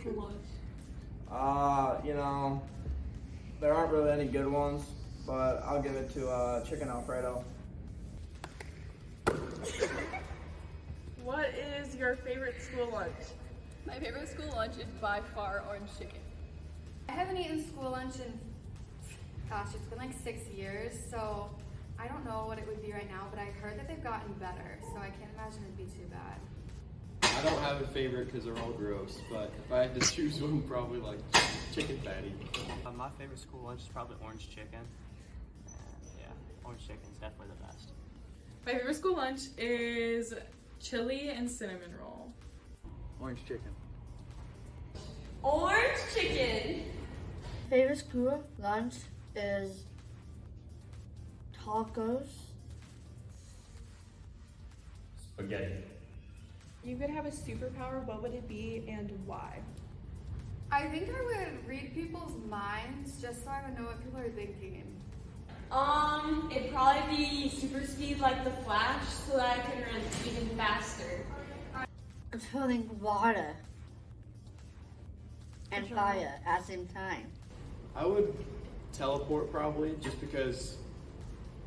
school lunch? You know, there aren't really any good ones, but I'll give it to chicken Alfredo. What is your favorite school lunch? My favorite school lunch is by far orange chicken. I haven't eaten school lunch in, gosh, it's been like 6 years, so I don't know what it would be right now, but I heard that they've gotten better, so I can't imagine it'd be too bad. I don't have a favorite because they're all gross, but if I had to choose one, probably like chicken patty. My favorite school lunch is probably orange chicken. And yeah, orange chicken is definitely the best. My favorite school lunch is chili and cinnamon roll. Orange chicken. Orange chicken! Favorite school lunch is tacos. Spaghetti. You could have a superpower, what would it be and why? I think I would read people's minds just so I would know what people are thinking. It'd probably be super speed like the Flash so that I can run even faster. I'm feeling water and fire at the same time. I would teleport probably, just because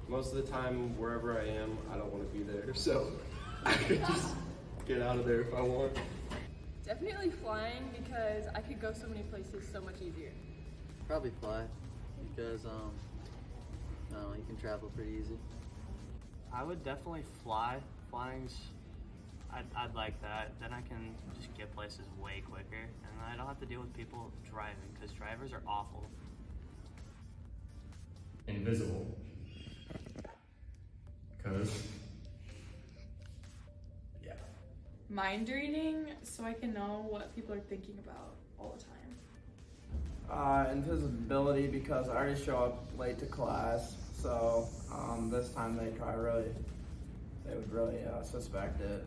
most of the time wherever I am, I don't want to be there, so I could just get out of there if I want. Definitely flying because I could go so many places so much easier. Probably fly because I don't know, you can travel pretty easy. I would definitely fly. Flying's, I'd like that. Then I can just get places way quicker, and I don't have to deal with people driving, because drivers are awful. Invisible. Because, yeah. Mind reading, so I can know what people are thinking about all the time. Invisibility, because I already show up late to class, so this time they would really suspect it.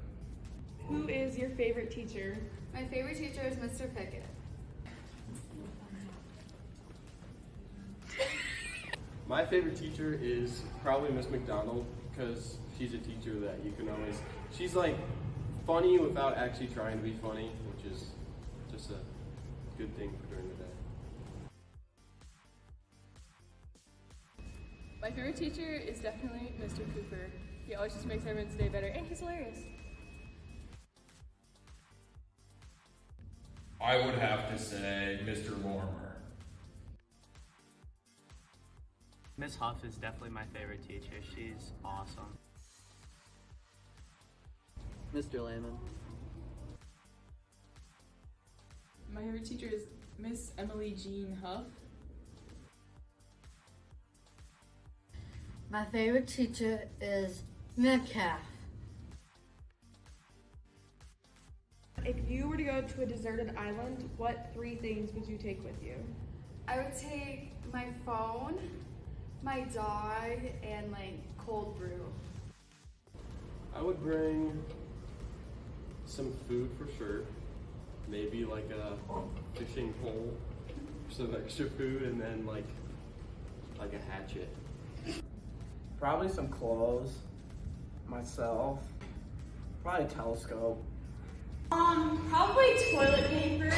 Who is your favorite teacher? My favorite teacher is Mr. Pickett. My favorite teacher is probably Miss McDonald, because she's a teacher that you can always, she's like funny without actually trying to be funny, which is just a good thing for during the day. My favorite teacher is definitely Mr. Cooper. He always just makes everyone's day better, and he's hilarious. I would have to say Mr. Lorimer. Miss Huff is definitely my favorite teacher. She's awesome. Mr. Lehman. My favorite teacher is Miss Emily Jean Huff. My favorite teacher is Metcalf. If you were to go to a deserted island, what 3 things would you take with you? I would take my phone, my dog, and like cold brew. I would bring some food for sure. Maybe like a fishing pole, some extra food, and then like a hatchet. Probably some clothes, myself, probably a telescope. Probably toilet paper,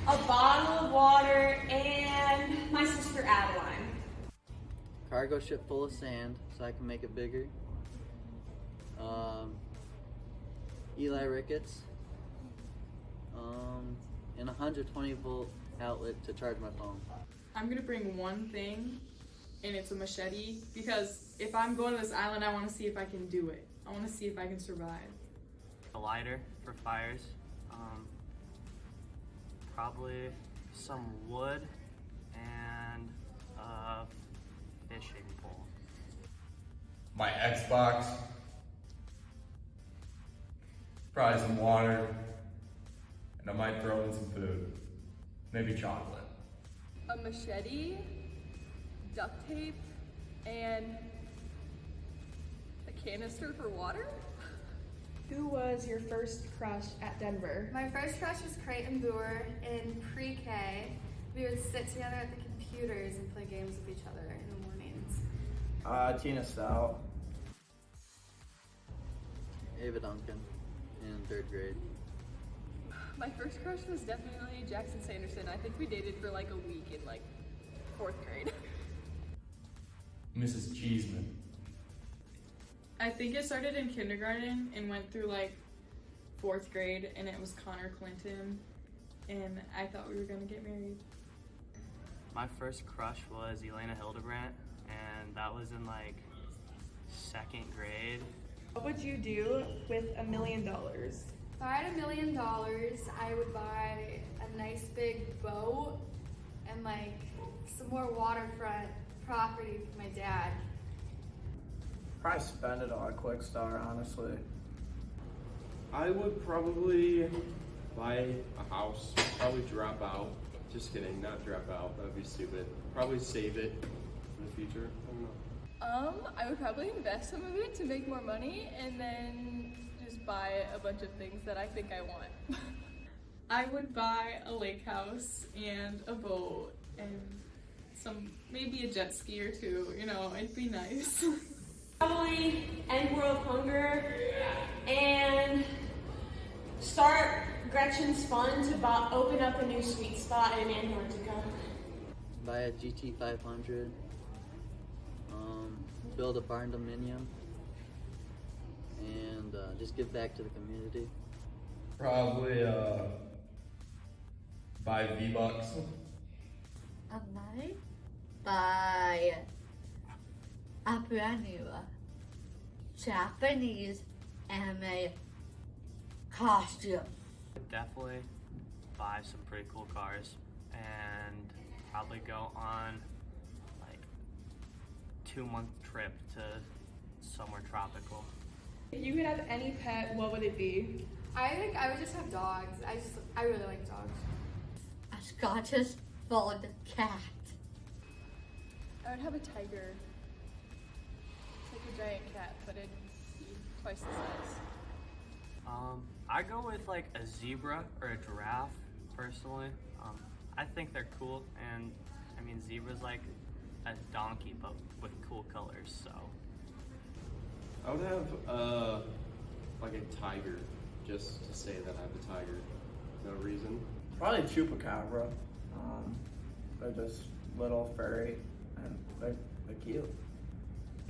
a bottle of water, and my sister Adeline. Cargo ship full of sand so I can make it bigger. Eli Ricketts. And a 120 volt outlet to charge my phone. I'm gonna bring one thing, and it's a machete, because if I'm going to this island, I want to see if I can do it. I want to see if I can survive. A lighter for fires. Probably some wood and a fishing pole. My Xbox. Probably some water. And I might throw in some food. Maybe chocolate. A machete, duct tape, and a canister for water? Who was your first crush at Denver? My first crush was Creighton Boer in pre-K. We would sit together at the computers and play games with each other in the mornings. Tina Stout. Ava Duncan in 3rd grade. My first crush was definitely Jackson Sanderson. I think we dated for like a week in like 4th grade. Mrs. Cheeseman. I think it started in kindergarten and went through like 4th grade, and it was Connor Clinton, and I thought we were gonna get married. My first crush was Elena Hildebrandt, and that was in like 2nd grade. What would you do with $1 million? If I had $1 million, I would buy a nice big boat and like some more waterfront property for my dad. Probably spend it on a quick star, honestly. I would probably buy a house, probably drop out. Just kidding, not drop out, that would be stupid. Probably save it for the future, I don't know. I would probably invest some of it to make more money and then just buy a bunch of things that I think I want. I would buy a lake house and a boat and maybe a jet ski or two, you know, it'd be nice. Probably end world hunger and start Gretchen's Fun to open up a new sweet spot in Antarctica. Buy a GT 500. Build a barn dominium. And just give back to the community. Probably buy V-Bucks. I might buy a brand new Japanese anime costume. Definitely buy some pretty cool cars and probably go on like 2-month trip to somewhere tropical. If you could have any pet, what would it be? I think I would just have dogs. I really like dogs. A Scottish fold cat. I would have a tiger. It's like a giant cat, but it'd be twice the size. I go with like a zebra or a giraffe, personally. I think they're cool, and I mean zebra's like a donkey, but with cool colors, so. I would have like a tiger, just to say that I have a tiger. No reason. Probably chupacabra. They're just little furry, and they're cute.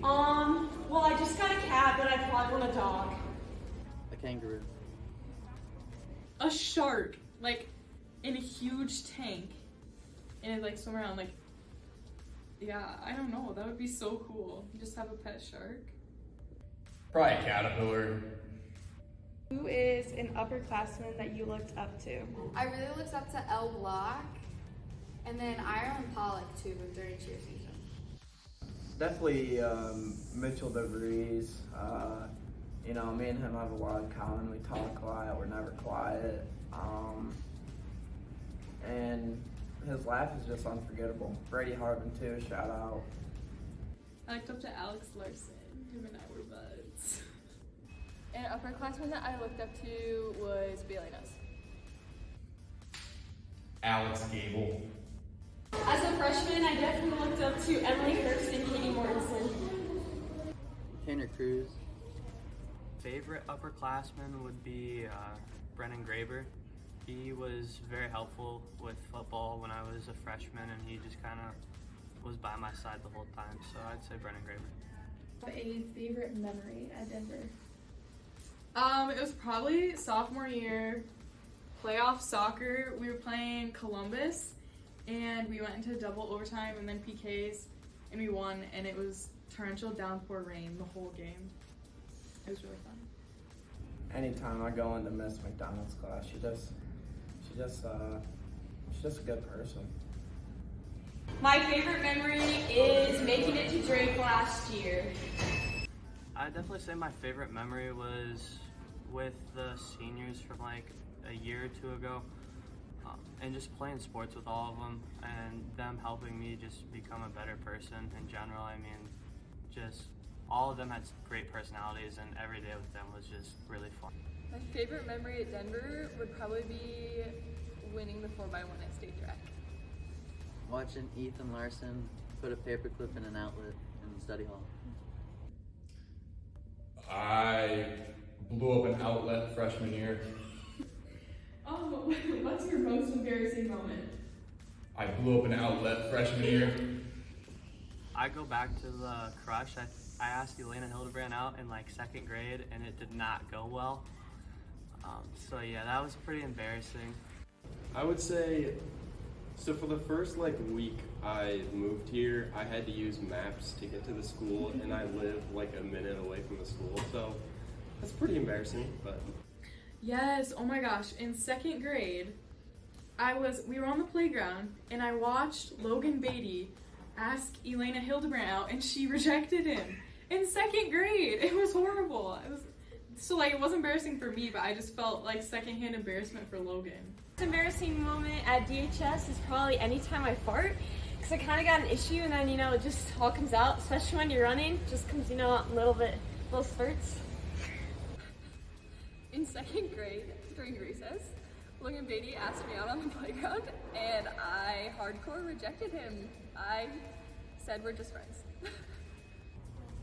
Well, I just got a cat, but I probably want a dog. A kangaroo. A shark, like in a huge tank, and it like swim around, like, yeah, I don't know, that would be so cool. Just have a pet shark. Probably a caterpillar. Who is an upperclassman that you looked up to? I really looked up to Elle Block and then Ireland Pollock too during cheer season. Definitely Mitchell DeVries. You know, me and him have a lot in common. We talk a lot. We're never quiet. And his laugh is just unforgettable. Brady Harvin too. Shout out. I looked up to Alex Larson. Him and I were buds. An upperclassman that I looked up to was Bailey Nuss. Alex Gable. As a freshman, I definitely looked up to Emily Hurst and Katie Mortensen. Tanner Cruz. Favorite upperclassman would be Brennan Graber. He was very helpful with football when I was a freshman, and he just kind of was by my side the whole time, so I'd say Brennan Graber. A favorite memory at Denver? It was probably sophomore year, playoff soccer. We were playing Columbus, and we went into double overtime and then PKs, and we won, and it was torrential downpour rain the whole game. It was really fun. Anytime I go into Miss McDonald's class, she's just a good person. My favorite memory is making it to Drake last year. I'd definitely say my favorite memory was with the seniors from like a year or two ago, and just playing sports with all of them and them helping me just become a better person in general. I mean, just all of them had great personalities, and every day with them was just really fun. My favorite memory at Denver would probably be winning the 4x1 at state track. Watching Ethan Larson put a paperclip in an outlet in study hall. I blew up an outlet freshman year. Oh What's your most embarrassing moment? I blew up an outlet freshman year. I go back to the crush. I asked Elena Hildebrand out in like 2nd grade, and it did not go well. So yeah, that was pretty embarrassing. I would say, so for the first like week I moved here, I had to use maps to get to the school, and I live like a minute away from the school, so that's pretty embarrassing, but. Yes, oh my gosh, in 2nd grade, we were on the playground, and I watched Logan Beatty ask Elena Hildebrand out, and she rejected him in 2nd grade. It was horrible. It was embarrassing for me, but I just felt like secondhand embarrassment for Logan. Embarrassing moment at DHS is probably anytime I fart, because I kind of got an issue, and then it just all comes out, especially when you're running, just comes out a little spurts. In 2nd grade, during recess, Logan Beatty asked me out on the playground, and I hardcore rejected him. I said we're just friends.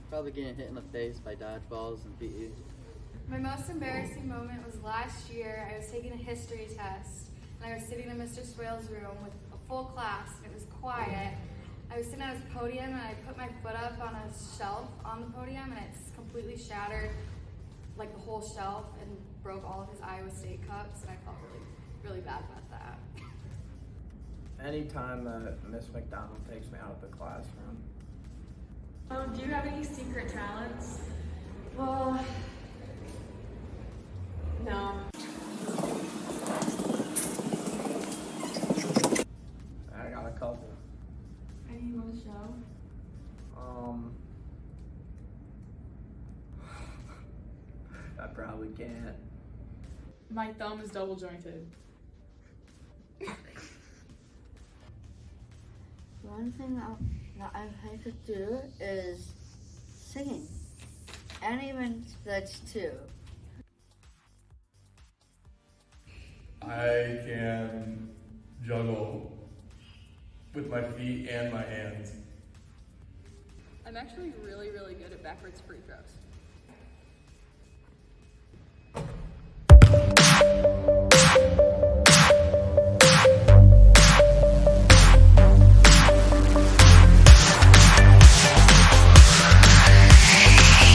Probably getting hit in the face by dodgeballs and PE. My most embarrassing moment was last year. I was taking a history test, and I was sitting in Mr. Swale's room with a full class, and it was quiet. I was sitting on his podium, and I put my foot up on a shelf on the podium, and it's completely shattered, like the whole shelf, and broke all of his Iowa State cups, and I felt really, really bad about that. Anytime that Miss McDonald takes me out of the classroom. Do you have any secret talents? Well, no. I got a couple. Any you want to show? I probably can't. My thumb is double jointed. One thing that I like to do is singing, and even splits too. I can juggle with my feet and my hands. I'm actually really, really good at backwards free throws.